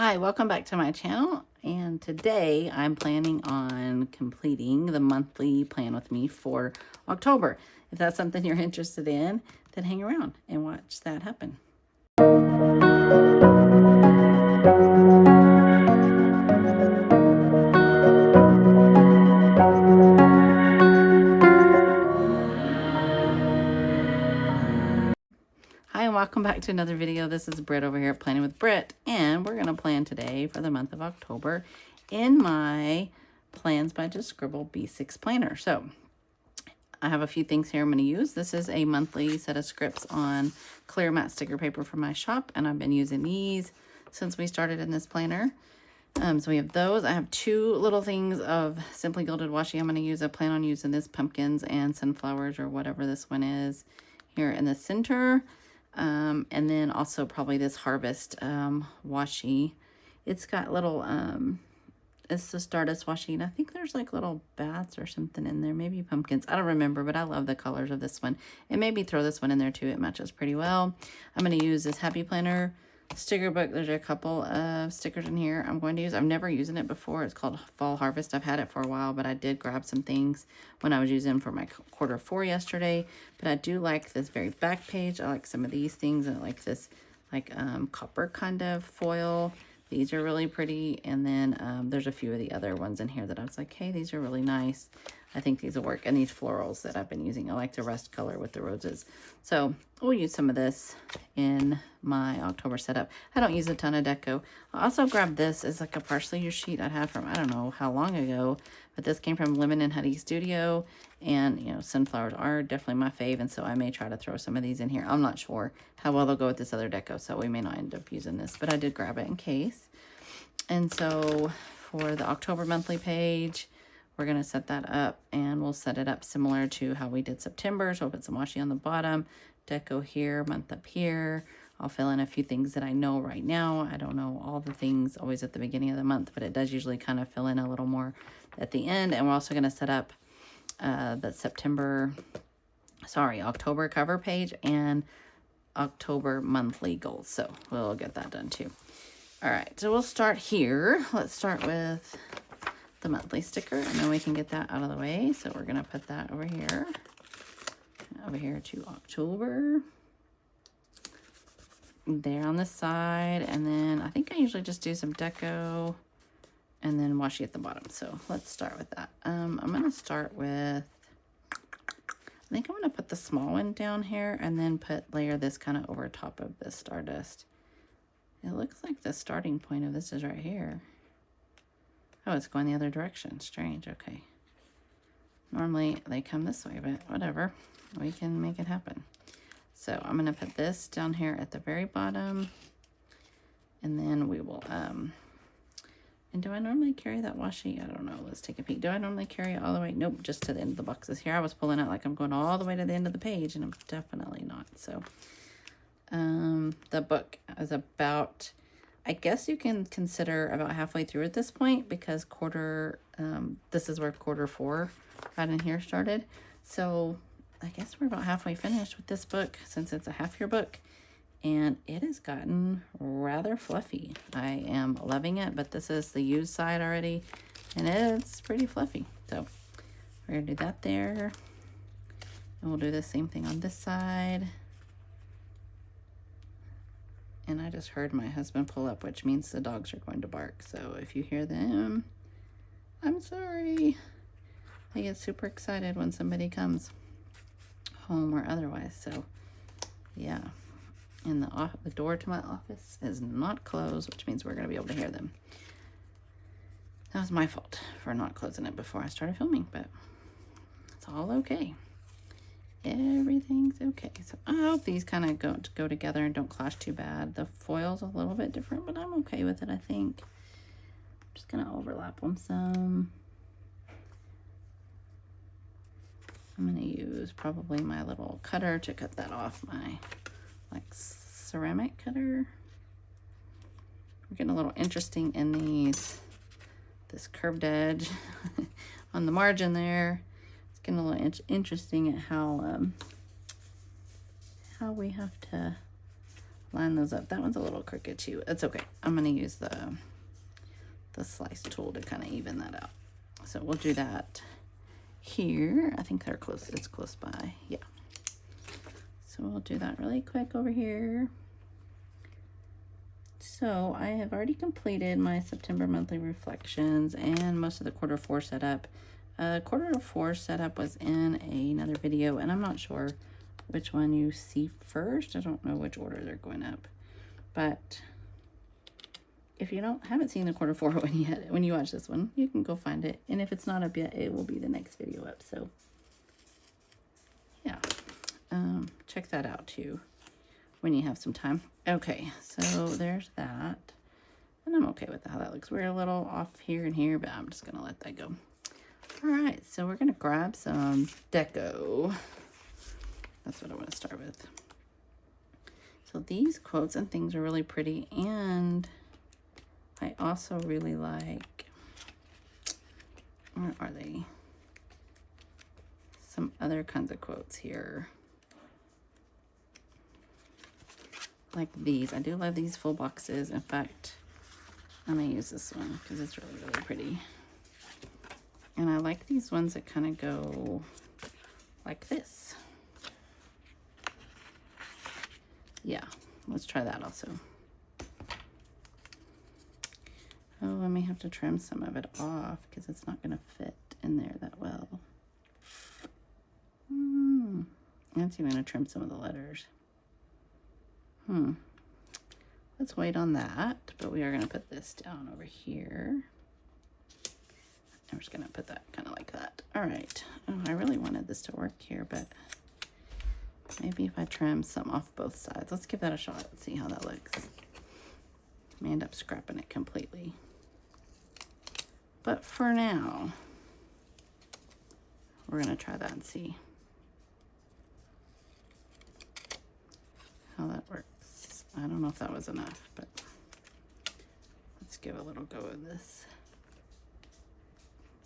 Hi, welcome back to my channel, and today I'm planning on completing the monthly plan with me for October. If that's something you're interested in, then hang around and watch that happen. Hi, and welcome back to another video. This is Britt over here at Planning with Britt, and we're going to plan today for the month of October in my Plans by Just Scribble B6 planner. So I have a few things here I'm going to use. This is a monthly set of scripts on clear matte sticker paper from my shop, and I've been using these since we started in this planner. So we have those. I have two little things of Simply Gilded washi I'm going to use. I plan on using this pumpkins and sunflowers or whatever this one is here in the center. And then also probably this Harvest washi. It's got little, it's the Stardust washi, and I think there's like little bats or something in there, maybe pumpkins. I don't remember, but I love the colors of this one. And maybe throw this one in there too. It matches pretty well. I'm going to use this Happy Planner sticker book. There's a couple of stickers in here I'm going to use. I've never used it before. It's called Fall Harvest. I've had it for a while, but I did grab some things when I was using them for my Q4 yesterday. But I do like this very back page. I like some of these things, and I like this like copper kind of foil. These are really pretty. And then there's a few of the other ones in here that I was like, hey, these are really nice. I think these will work. And these florals that I've been using, I like the rust color with the roses. So we'll use some of this in my October setup. I don't use a ton of deco. I also grabbed this as like a parsley use sheet I had from, I don't know how long ago, but this came from Lemon and Honey Studio. And, you know, sunflowers are definitely my fave. And so I may try to throw some of these in here. I'm not sure how well they'll go with this other deco, so we may not end up using this, but I did grab it in case. And so for the October monthly page, we're going to set that up, and we'll set it up similar to how we did September. So we'll put some washi on the bottom, deco here, month up here. I'll fill in a few things that I know right now. I don't know all the things always at the beginning of the month, but it does usually kind of fill in a little more at the end. And we're also going to set up the October cover page and October monthly goals. So we'll get that done too. All right, so we'll start here. Let's start with the monthly sticker, and then we can get that out of the way. So we're gonna put that over here to October, there on the side. And then I think I usually just do some deco and then washi at the bottom. So let's start with that. I'm gonna start with, I think I'm gonna put the small one down here and then layer this kind of over top of this Stardust. It looks like the starting point of this is right here. Oh, it's going the other direction. Strange. Okay. Normally they come this way, but whatever. We can make it happen. So I'm going to put this down here at the very bottom. And then we will, and do I normally carry that washi? I don't know. Let's take a peek. Do I normally carry it all the way? Nope, just to the end of the boxes here. I was pulling out like I'm going all the way to the end of the page, and I'm definitely not. So the book is about, I guess you can consider about halfway through at this point, because this is where Q4 got in here started. So I guess we're about halfway finished with this book, since it's a half-year book, and it has gotten rather fluffy. I am loving it, but this is the used side already, and it's pretty fluffy. So we're gonna do that there, and we'll do the same thing on this side. And I just heard my husband pull up, which means the dogs are going to bark. So if you hear them, I'm sorry. They get super excited when somebody comes home or otherwise. So yeah, and the door to my office is not closed, which means we're going to be able to hear them. That was my fault for not closing it before I started filming, but it's all okay. Everything's okay. So I hope these kind of go together and don't clash too bad. The foil's a little bit different, but I'm okay with it, I think. I'm just gonna overlap them some. I'm gonna use probably my little cutter to cut that off, my like ceramic cutter. We're getting a little interesting in this curved edge on the margin there. Getting a little interesting at how we have to line those up. That one's a little crooked too. It's okay. I'm going to use the slice tool to kind of even that out. So we'll do that here. I think they're close. It's close by. Yeah. So we'll do that really quick over here. So I have already completed my September monthly reflections and most of the quarter 4 setup. Quarter 4 setup was in another video, and I'm not sure which one you see first. I don't know which order they're going up, but if you haven't seen the quarter 4 one yet, when you watch this one, you can go find it. And if it's not up yet, it will be the next video up. So yeah, check that out too when you have some time. Okay, so there's that. And I'm okay with how that looks. We're a little off here and here, but I'm just going to let that go. All right, so we're going to grab some deco. That's what I want to start with. So these quotes and things are really pretty, and I also really like, where are they? Some other kinds of quotes here. Like these. I do love these full boxes. In fact, I'm going to use this one because it's really, really pretty. And I like these ones that kind of go like this. Yeah, let's try that also. Oh, I may have to trim some of it off because it's not going to fit in there that well. That's even going to trim some of the letters. Let's wait on that, but we are going to put this down over here. I'm just going to put that kind of like that. All right. Oh, I really wanted this to work here, but maybe if I trim some off both sides. Let's give that a shot. Let's see how that looks. May end up scrapping it completely. But for now, we're going to try that and see how that works. I don't know if that was enough, but let's give a little go of this.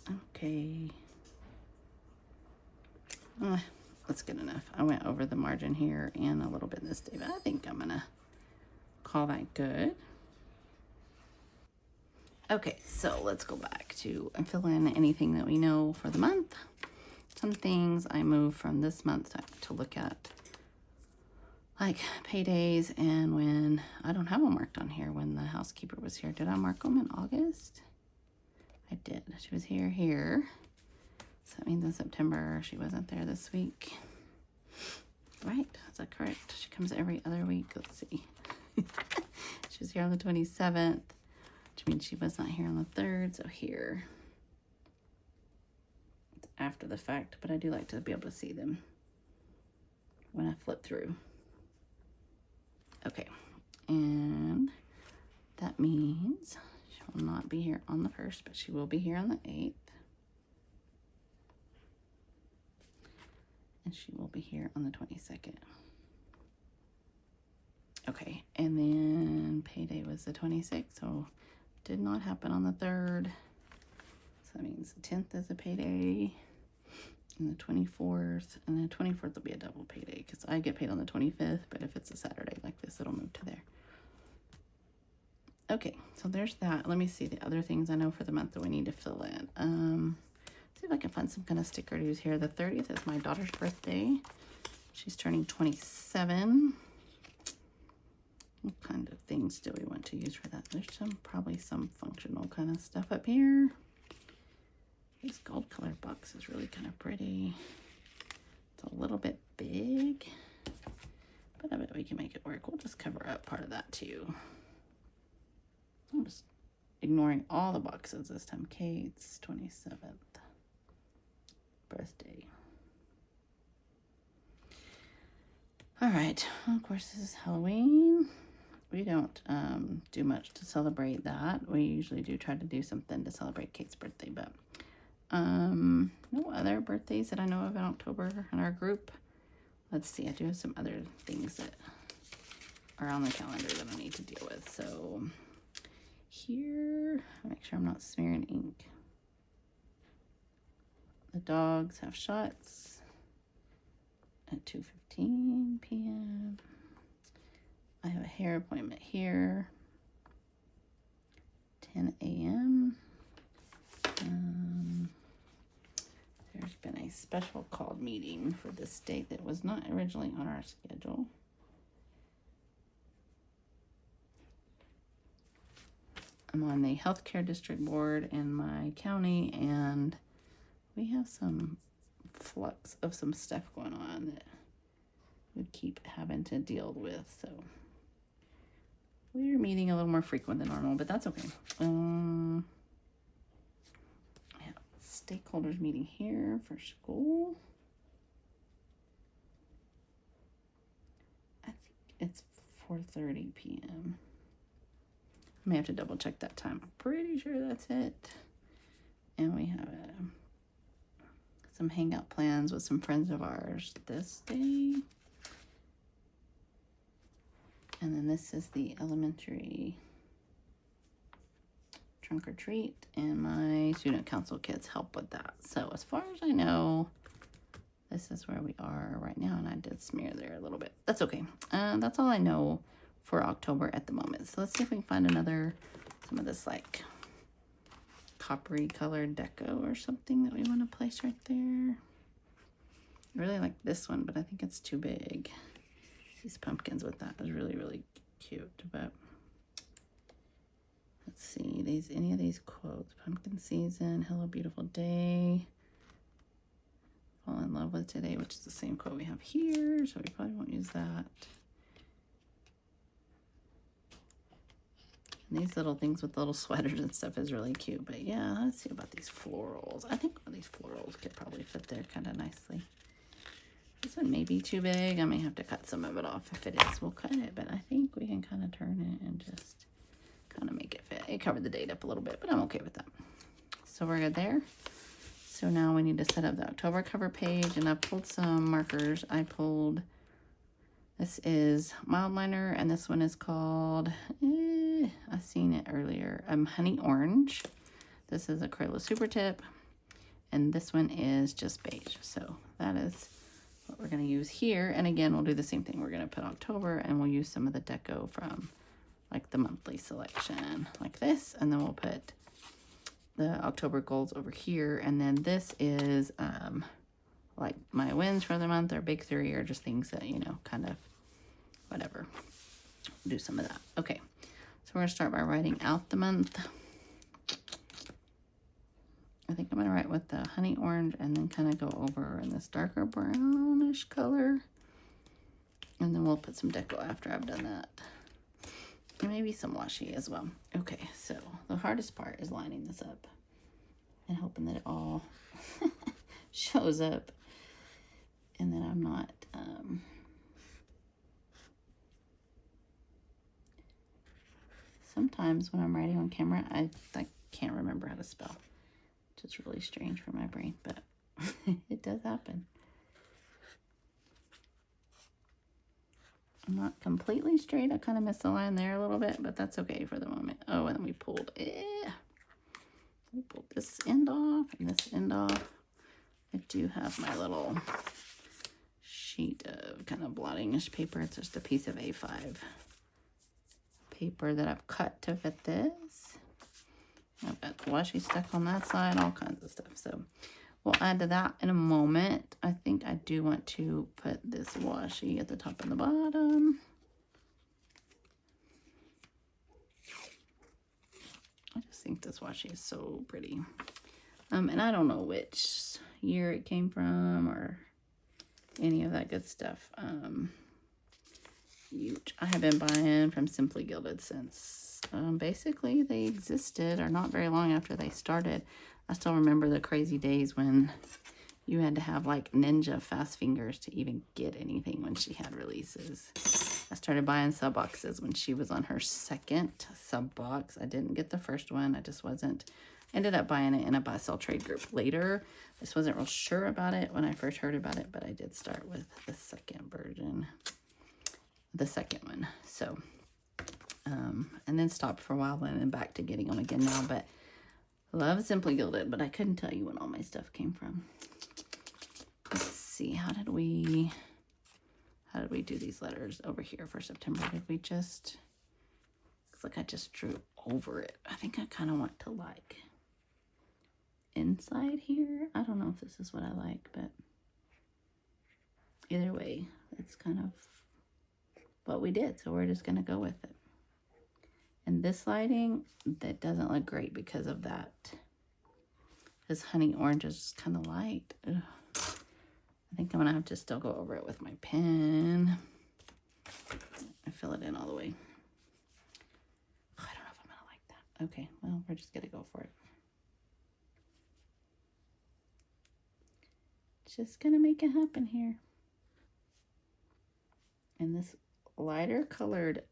Okay. That's good enough. I went over the margin here and a little bit this day, but I think I'm gonna call that good. Okay, so let's go back to and fill in anything that we know for the month. Some things I moved from this month to look at, like paydays, and when I don't have them marked on here when the housekeeper was here. Did I mark them in August? I did. She was here. So that means in September she wasn't there this week. Right? Is that correct? She comes every other week. Let's see. She was here on the 27th, which means she was not here on the 3rd. So here. It's after the fact, but I do like to be able to see them when I flip through. Okay. And that means she will not be here on the 1st, but she will be here on the 8th. And she will be here on the 22nd. Okay, and then payday was the 26th, so did not happen on the 3rd. So that means the 10th is a payday, and the 24th, and the 24th will be a double payday because I get paid on the 25th, but if it's a Saturday like this, it'll move to there. Okay, so there's that. Let me see the other things I know for the month that we need to fill in. See if I can find some kind of sticker to use here. The 30th is my daughter's birthday. She's turning 27. What kind of things do we want to use for that? There's probably some functional kind of stuff up here. This gold colored box is really kind of pretty. It's a little bit big, but I bet we can make it work. We'll just cover up part of that too. I'm just ignoring all the boxes this time. Kate's 27th birthday. All right. Well, of course, this is Halloween. We don't do much to celebrate that. We usually do try to do something to celebrate Kate's birthday, but no other birthdays that I know of in October in our group. Let's see. I do have some other things that are on the calendar that I need to deal with. So here, make sure I'm not smearing ink. The dogs have shots at 2:15 p.m. I have a hair appointment here, 10 a.m. There's been a special called meeting for this date that was not originally on our schedule. I'm on the healthcare district board in my county, and we have some flux of some stuff going on that we keep having to deal with. So we're meeting a little more frequent than normal, but that's okay. Stakeholders meeting here for school. I think it's 4:30 p.m. I may have to double check that time. I'm pretty sure that's it. And we have some hangout plans with some friends of ours this day. And then this is the elementary trunk or treat, and my student council kids help with that. So as far as I know, this is where we are right now, and I did smear there a little bit. That's okay. That's all I know for October at the moment. So let's see if we can find some of this like coppery colored deco or something that we want to place right there. I really like this one, but I think it's too big. These pumpkins with that is really, really cute, but let's see, any of these quotes. Pumpkin season, hello beautiful day, fall in love with today, which is the same quote we have here, so we probably won't use that. And these little things with little sweaters and stuff is really cute, but yeah, let's see about these florals. I think these florals could probably fit there kind of nicely. This one may be too big. I may have to cut some of it off. If it is, we'll cut it, but I think we can kind of turn it and just kind of make it fit. It covered the date up a little bit, but I'm okay with that. So we're good there. So now we need to set up the October cover page, and I've pulled some markers. This is Mildliner, and this one is called, I seen it earlier, Honey Orange. This is a Crayola Super Tip, and this one is just beige. So that is what we're going to use here. And again, we'll do the same thing. We're going to put October, and we'll use some of the deco from like the monthly selection like this, and then we'll put the October goals over here. And then this is like my wins for the month, or big three, or just things that, you know, kind of whatever. Do some of that. Okay, so we're gonna start by writing out the month. I think I'm gonna write with the honey orange and then kind of go over in this darker brownish color, and then we'll put some deco after I've done that. Maybe some washi as well. Okay, so the hardest part is lining this up and hoping that it all shows up and that I'm not sometimes when I'm writing on camera I can't remember how to spell, which is really strange for my brain, but it does happen. I'm not completely straight. I kind of missed the line there a little bit, but that's okay for the moment. Oh, and then we pulled this end off and this end off. I do have my little sheet of kind of blottingish paper. It's just a piece of A5 paper that I've cut to fit this. I've got washi stuck on that side, all kinds of stuff. So we'll add to that in a moment. I think I do want to put this washi at the top and the bottom. I just think this washi is so pretty. And I don't know which year it came from or any of that good stuff. I have been buying from Simply Gilded since basically they existed, or not very long after they started. I still remember the crazy days when you had to have like ninja fast fingers to even get anything when she had releases. I started buying sub boxes when she was on her second sub box. I didn't get the first one. I just wasn't. Ended up buying it in a buy sell trade group later. I just wasn't real sure about it when I first heard about it, but I did start with the second version, the second one. So, and then stopped for a while and then back to getting them again now. But love Simply Gilded, but I couldn't tell you when all my stuff came from. Let's see, how did we how did we do these letters over here for September? Did we just, looks like I just drew over it. I think I kind of want to like inside here. I don't know if this is what I like, but either way, that's kind of what we did. So we're just going to go with it. And this lighting, that doesn't look great because of that. This honey orange is kind of light. Ugh. I think I'm going to have to still go over it with my pen. I fill it in all the way. I don't know if I'm going to like that. Okay, well, we're just going to go for it. Just going to make it happen here. And this lighter colored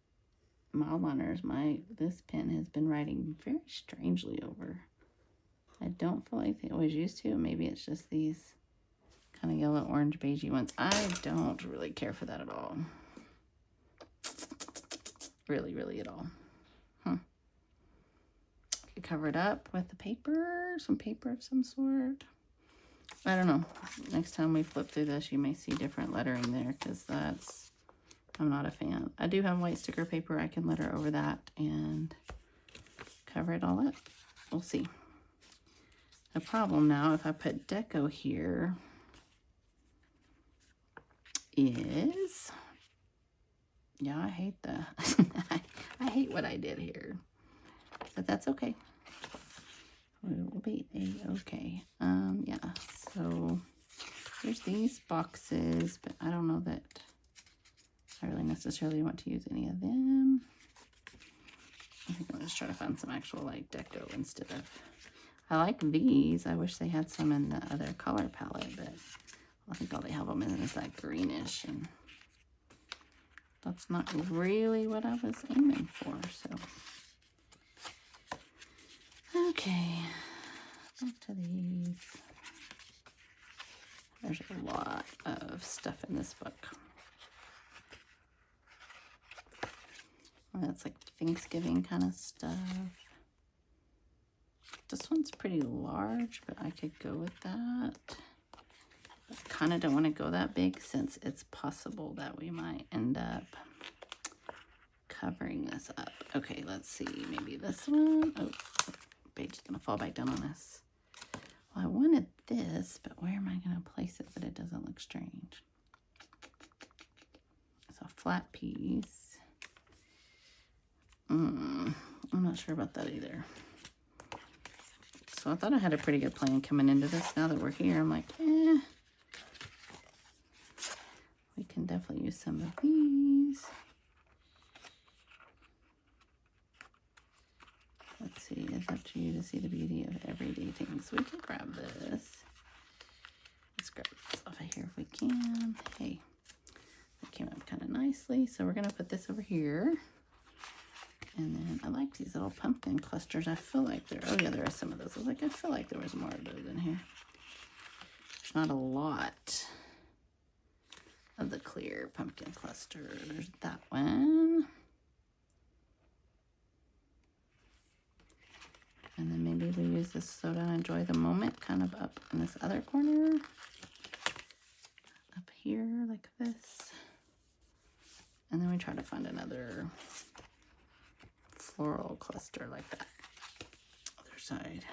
mild liners, this pen has been writing very strangely over. I don't feel like they always used to. Maybe it's just these kind of yellow, orange, beigey ones. I don't really care for that at all. Really, really at all. Cover it up with the paper, some paper of some sort. I don't know. Next time we flip through this, you may see different lettering there because I'm not a fan. I do have white sticker paper. I can letter over that and cover it all up. We'll see. The problem now, if I put deco here, is, yeah, I hate I hate what I did here, but that's okay. We will be a-okay. Yeah, so there's these boxes, but I don't know that I really necessarily want to use any of them. I think I'm just trying to find some actual like deco instead of, I like these. I wish they had some in the other color palette, but I think all they have them in is that greenish, and that's not really what I was aiming for, so. Okay, back to these. There's a lot of stuff in this book. That's like Thanksgiving kind of stuff. This one's pretty large, but I could go with that. I kind of don't want to go that big since it's possible that we might end up covering this up. Okay, let's see. Maybe this one. Oh, page is going to fall back down on us. Well, I wanted this, but where am I going to place it that it doesn't look strange? It's a flat piece. I'm not sure about that either. So I thought I had a pretty good plan coming into this. Now that we're here, I'm like, we can definitely use some of these. Let's see, it's up to you to see the beauty of everyday things. We can grab this. Let's grab this off of here if we can. Hey, it came up kind of nicely. So we're going to put this over here. And then I like these little pumpkin clusters. I feel like oh yeah, there are some of those. I was like, I feel like there was more of those in here. There's not a lot of the clear pumpkin clusters. There's that one. And then maybe we use this slow down, enjoy the moment kind of up in this other corner. Up here like this. And then we try to find another floral cluster like that. Other side.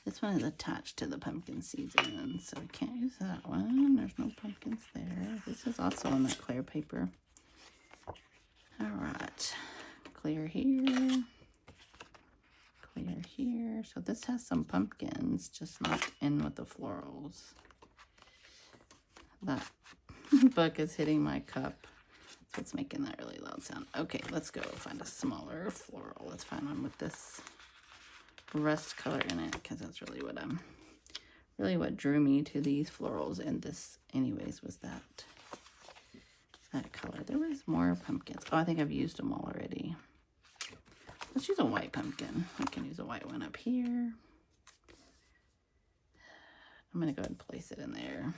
This one is attached to the pumpkin season, so we can't use that one. There's no pumpkins there. This is also on that clear paper. All right, clear here, clear here. So this has some pumpkins, just not in with the florals. That book is hitting my cup. So it's making that really loud sound. Okay, let's go find a smaller floral. Let's find one with this rust color in it, because that's really what drew me to these florals. And this, anyways, was that color. There was more pumpkins. Oh, I think I've used them all already. Let's use a white pumpkin. We can use a white one up here. I'm gonna go ahead and place it in there.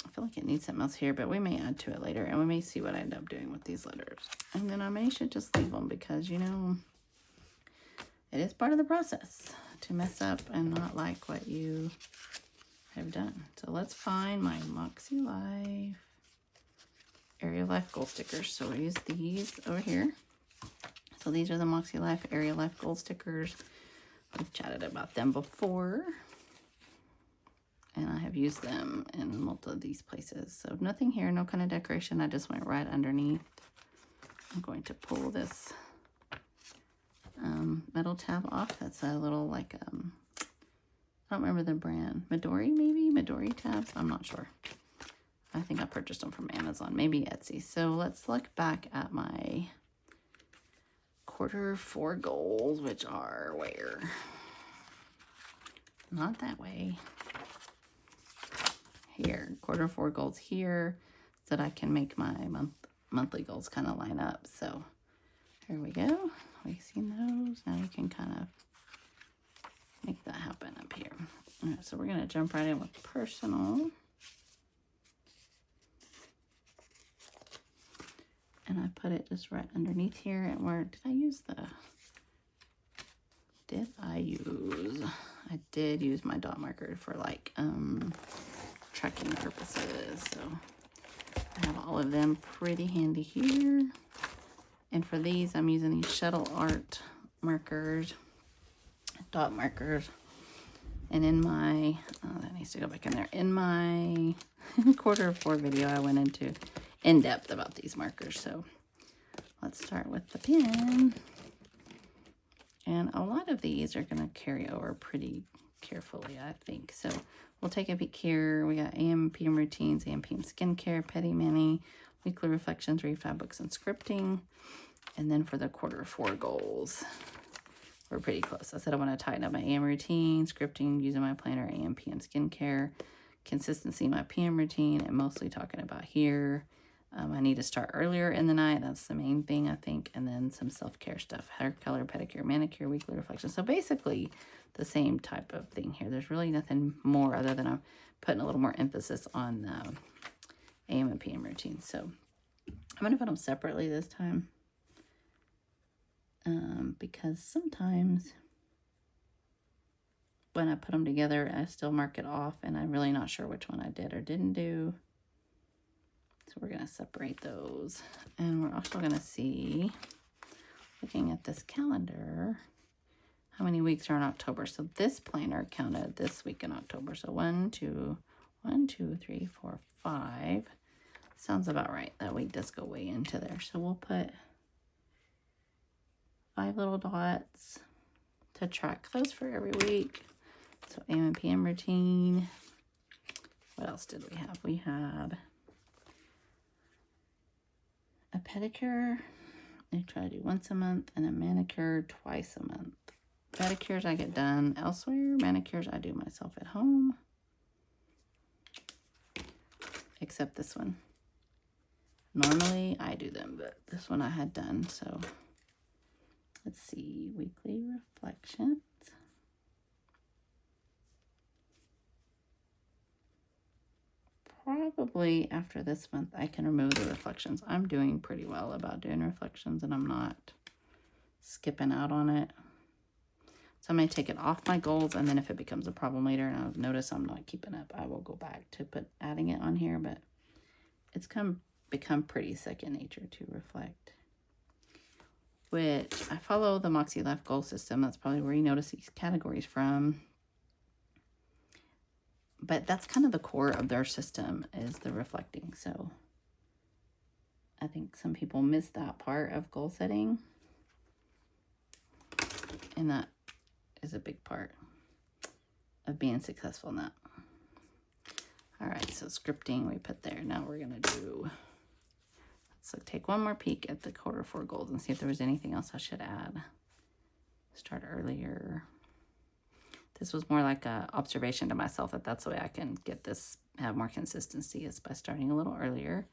I feel like it needs something else here, but we may add to it later, and we may see what I end up doing with these letters. And then I should just leave them because, you know, it is part of the process to mess up and not like what you have done. So let's find my Makselife Area Life Gold stickers. So I use these over here. So these are the Makselife Area Life Gold stickers. We've chatted about them before. And I have used them in multiple of these places. So nothing here, no kind of decoration. I just went right underneath. I'm going to pull this metal tab off. That's a little like, I don't remember the brand. Midori maybe? Midori tabs? I'm not sure. I think I purchased them from Amazon, maybe Etsy. So let's look back at my Q4 goals, which are where? Not that way. Here, Q4 goals here, so that I can make my monthly goals kind of line up. So here we go. We've seen those. Now we can kind of make that happen up here. All right, so we're going to jump right in with personal. And I put it just right underneath here. And where did I use the... I did use my dot marker for like tracking purposes. So I have all of them pretty handy here. And for these, I'm using these shuttle art markers, dot markers. And in my, that needs to go back in there. In my Q4 video, I went into in depth about these markers. So let's start with the pen. And a lot of these are going to carry over pretty carefully, I think. So we'll take a peek here. We got AM and PM routines, AM PM skincare, petty mani, weekly reflections, read 5 books, and scripting. And then for the Q4 goals, we're pretty close. I said I want to tighten up my AM routine, scripting, using my planner, AM PM skincare, consistency, my PM routine, and mostly talking about here. I need to start earlier in the night. That's the main thing, I think. And then some self-care stuff. Hair color, pedicure, manicure, weekly reflection. So basically the same type of thing here. There's really nothing more other than I'm putting a little more emphasis on AM and PM routines. So I'm going to put them separately this time. Because sometimes when I put them together, I still mark it off. And I'm really not sure which one I did or didn't do. So we're going to separate those. And we're also going to see, looking at this calendar, how many weeks are in October. So this planner counted this week in October. So 1, 2, 3, 4, 5. Sounds about right. That week does go way into there. So we'll put 5 little dots to track those for every week. So AM and PM routine. What else did we have? We had a pedicure, I try to do once a month, and a manicure twice a month. Pedicures I get done elsewhere. Manicures I do myself at home. Except this one. Normally I do them, but this one I had done. So let's see, weekly reflections. Probably after this month, I can remove the reflections. I'm doing pretty well about doing reflections, and I'm not skipping out on it. So I'm going to take it off my goals, and then if it becomes a problem later and I'll notice I'm not keeping up, I will go back to adding it on here. But it's become pretty second nature to reflect. Which I follow the Makselife goal system. That's probably where you notice these categories from. But that's kind of the core of their system, is the reflecting. So I think some people miss that part of goal setting. And that is a big part of being successful in that. All right, so scripting we put there. Now we're going to do, let's take one more peek at the Q4 goals and see if there was anything else I should add. Start earlier. This was more like an observation to myself that that's the way I can get this, have more consistency, is by starting a little earlier.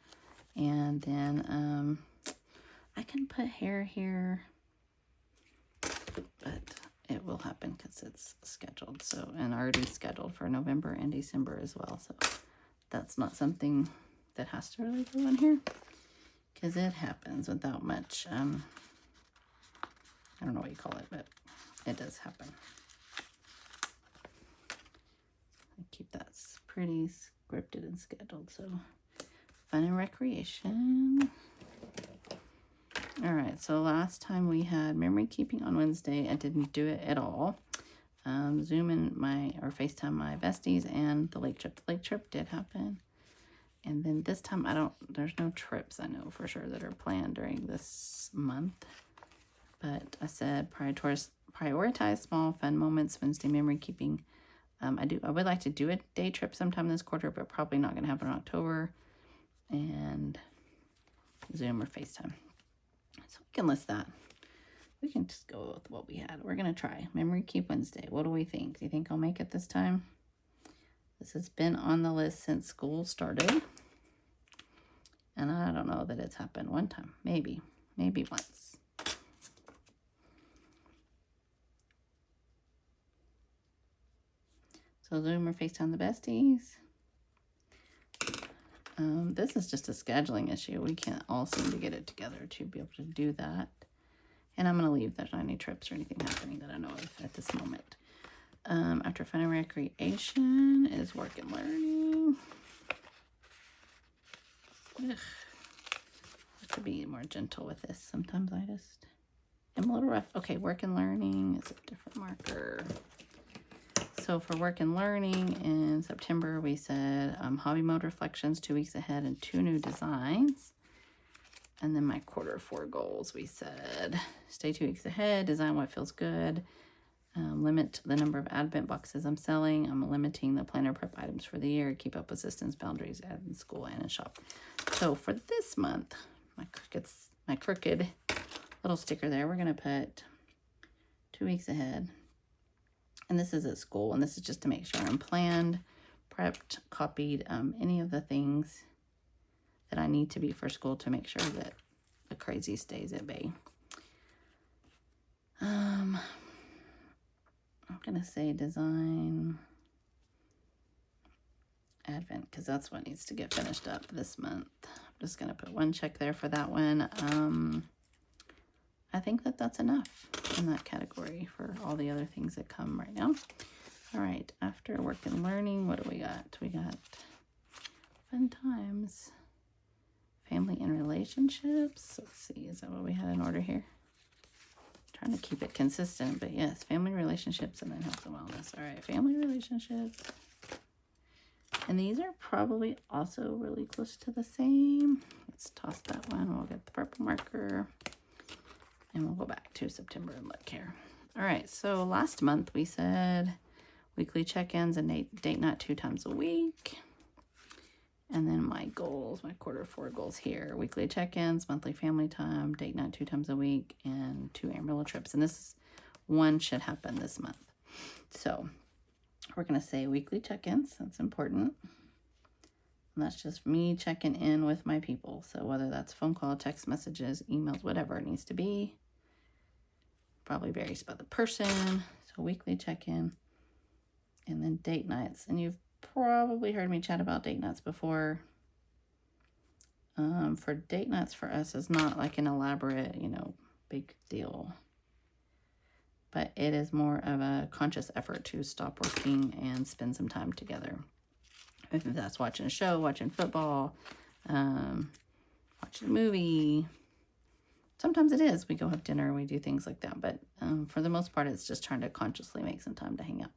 And then I can put hair here, but it will happen because it's scheduled. So, and already scheduled for November and December as well. So that's not something that has to really go in here, because it happens without much, I don't know what you call it, but it does happen. I keep that pretty scripted and scheduled. So fun and recreation. All right, so last time we had memory keeping on Wednesday. I didn't do it at all. Zoom in or FaceTime my besties and the lake trip. The lake trip did happen. And then this time there's no trips I know for sure that are planned during this month. But I said prioritize small fun moments, Wednesday memory keeping. I would like to do a day trip sometime this quarter, but probably not going to happen in October. And Zoom or FaceTime. So we can list that. We can just go with what we had. We're going to try Memory Keep Wednesday. What do we think? Do you think I'll make it this time? This has been on the list since school started. And I don't know that it's happened one time. Maybe once. So Zoom or FaceTime the besties. This is just a scheduling issue. We can't all seem to get it together to be able to do that. And I'm going to leave. There's not any trips or anything happening that I know of at this moment. After fun and recreation is work and learning. Ugh. I have to be more gentle with this. Sometimes I just am a little rough. Okay, work and learning is a different marker. So for work and learning in September, we said hobby mode reflections 2 weeks ahead and 2 new designs. And then my quarter 4 goals, we said stay 2 weeks ahead, design what feels good, limit the number of advent boxes I'm selling. I'm limiting the planner prep items for the year, keep up with systems boundaries at in school and in shop. So for this month, my crooked little sticker there, we're going to put 2 weeks ahead. And this is at school, and this is just to make sure I'm planned, prepped, copied, any of the things that I need to be for school to make sure that the crazy stays at bay. I'm going to say design advent because that's what needs to get finished up this month. I'm just going to put 1 check there for that one. I think that's enough in that category for all the other things that come right now. All right, after work and learning, what do we got? We got fun times, family and relationships. Let's see, is that what we had in order here? Trying to keep it consistent, but yes, family relationships and then health and wellness. All right, family relationships. And these are probably also really close to the same. Let's toss that one. We'll get the purple marker. And we'll go back to September and look here. All right, so last month we said weekly check-ins and date night 2 times a week. And then my goals, my quarter 4 goals here. Weekly check-ins, monthly family time, date night 2 times a week, and 2 Amarillo trips. And this one should happen this month. So we're going to say weekly check-ins. That's important. And that's just me checking in with my people. So whether that's phone call, text messages, emails, whatever it needs to be. Probably varies by the person. So weekly check-in. And then date nights. And you've probably heard me chat about date nights before. For date nights for us is not like an elaborate, big deal. But it is more of a conscious effort to stop working and spend some time together. If that's watching a show, watching football, watching a movie. Sometimes it is. We go have dinner, we do things like that. But for the most part, it's just trying to consciously make some time to hang out.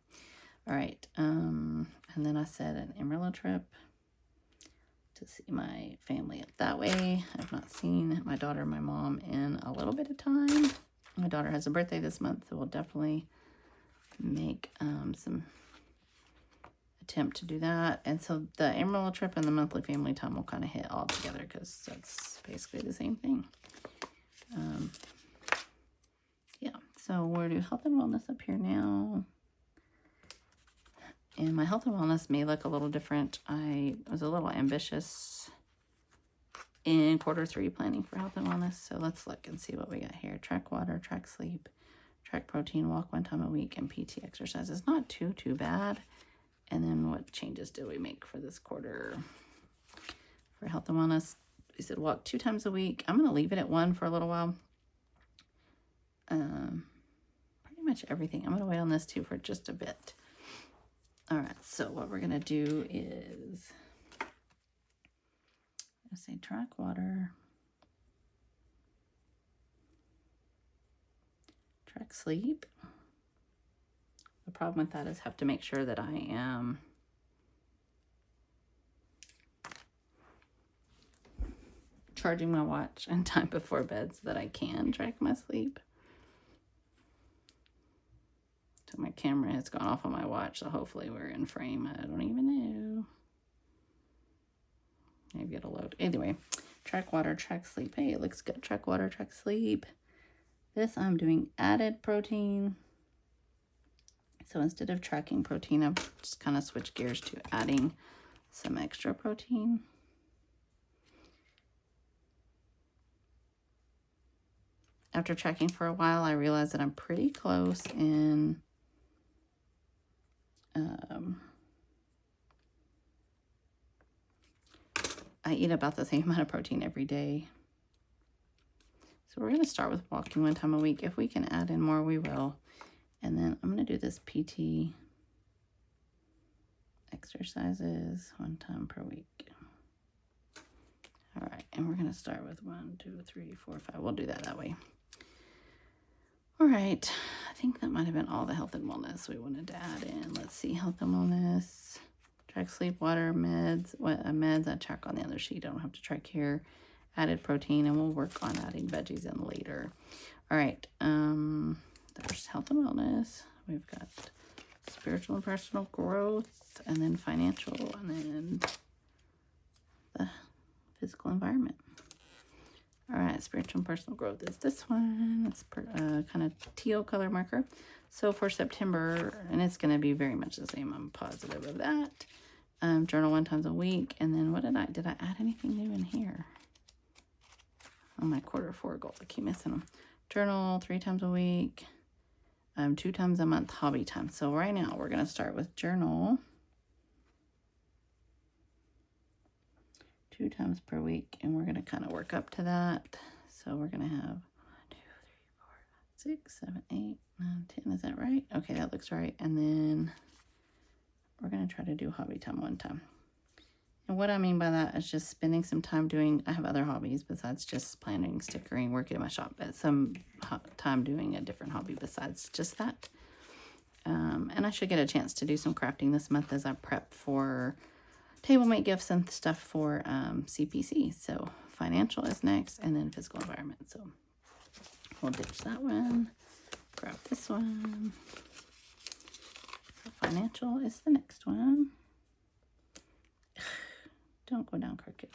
All right. And then I said an Amarillo trip to see my family up that way. I've not seen my daughter and my mom in a little bit of time. My daughter has a birthday this month, so we'll definitely make some attempt to do that. And so the Amarillo trip and the monthly family time will kind of hit all together because that's basically the same thing. Yeah, so we'll do health and wellness up here now. And my health and wellness may look a little different. I was a little ambitious in quarter 3 planning for health and wellness. So let's look and see what we got here. Track water, track sleep, track protein, walk 1 time a week, and PT exercises. Not too bad. And then what changes did we make for this quarter? For health and wellness, we said walk 2 times a week. I'm going to leave it at 1 for a little while. Pretty much everything. I'm going to wait on this too for just a bit. All right, so what we're going to do is, I say track water, track sleep. The problem with that is have to make sure that I am charging my watch in time before bed so that I can track my sleep. So my camera has gone off on my watch, so hopefully we're in frame. I don't even know. Maybe it'll load. Anyway, track water, track sleep. Hey, it looks good. Track water, track sleep. This I'm doing added protein. So instead of tracking protein, I've just kind of switched gears to adding some extra protein. After tracking for a while, I realized that I'm pretty close in I eat about the same amount of protein every day. So we're going to start with walking 1 time a week. If we can add in more, we will. And then I'm going to do this PT exercises 1 time per week. All right, and we're going to start with 1, 2, 3, 4, 5. We'll do that way. All right, I think that might have been all the health and wellness we wanted to add in. Let's see, health and wellness. Track sleep, water, meds. What meds I track on the other sheet. I don't have to track here. Added protein, and we'll work on adding veggies in later. All right. There's health and wellness. We've got spiritual and personal growth, and then financial, and then the physical environment. All right. Spiritual and personal growth is this one. It's kind of teal color marker. So for September, and it's going to be very much the same. I'm positive of that. Journal 1 time a week. And then what did I add anything new in here? On my Q4 goals, I keep missing them. Journal 3 times a week. 2 times a month hobby time. So right now we're going to start with journal 2 times per week. And we're going to kind of work up to that. So we're going to have 1, 2, 3, 4, 5, 6, 7, 8, 9, 10. Is that right? Okay, that looks right. And then we're going to try to do hobby time 1 time. And what I mean by that is just spending some time doing, I have other hobbies besides just planning, stickering, working at my shop, but some time doing a different hobby besides just that. And I should get a chance to do some crafting this month as I prep for table mate gifts and stuff for CPC. So financial is next, and then physical environment. So we'll ditch that one, grab this one. Financial is the next one. Don't go down crooked.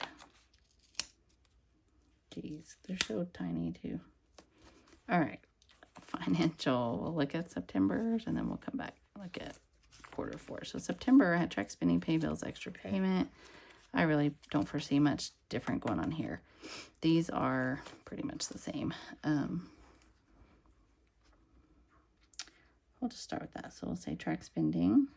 Jeez, they're so tiny too. All right, financial. We'll look at September's, and then we'll come back and look at Q4. So September, I had track spending, pay bills, extra payment. I really don't foresee much different going on here. These are pretty much the same. We'll just start with that. So we'll say track spending.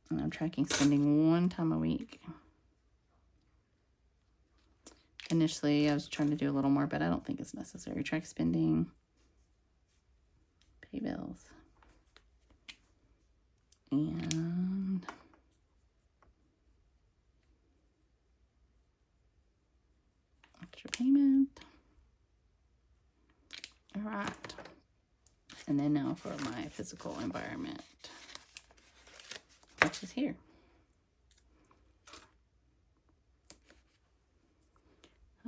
And I'm tracking spending 1 time a week. Initially, I was trying to do a little more, but I don't think it's necessary. Track spending, pay bills, and extra payment. All right. And then now for my physical environment, which is here.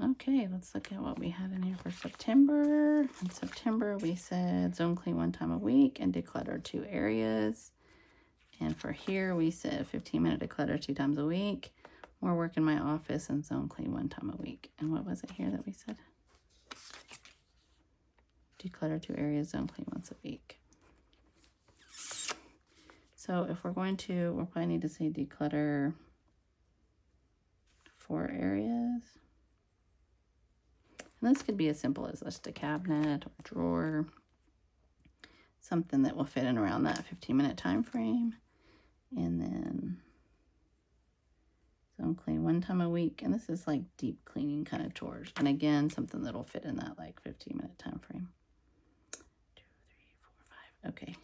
Okay, let's look at what we had in here for September. In September, we said zone clean 1 time a week and declutter 2 areas. And for here, we said 15-minute declutter 2 times a week, more work in my office, and zone clean 1 time a week. And what was it here that we said? Declutter 2 areas, zone clean once a week. So if we're going to, we'll probably need to say declutter 4 areas. And this could be as simple as just a cabinet or drawer, something that will fit in around that 15-minute time frame. And then zone clean 1 time a week. And this is like deep cleaning kind of chores. And again, something that'll fit in that like 15-minute time frame. 2, 3, 4, 5. Okay.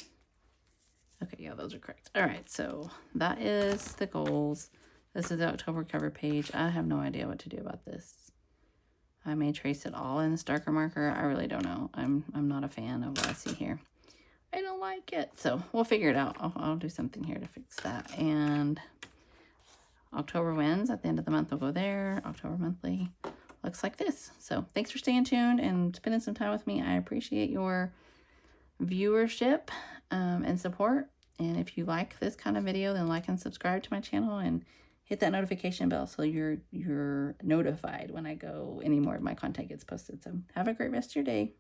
Okay, yeah, those are correct. All right, so that is the goals. This is the October cover page. I have no idea what to do about this. I may trace it all in this darker marker. I really don't know. I'm not a fan of what I see here. I don't like it. So we'll figure it out. I'll do something here to fix that. And October wins. At the end of the month, we'll go there. October monthly looks like this. So thanks for staying tuned and spending some time with me. I appreciate your viewership and support. And if you like this kind of video, then like and subscribe to my channel and hit that notification bell so you're notified when I go any more of my content gets posted. So have a great rest of your day.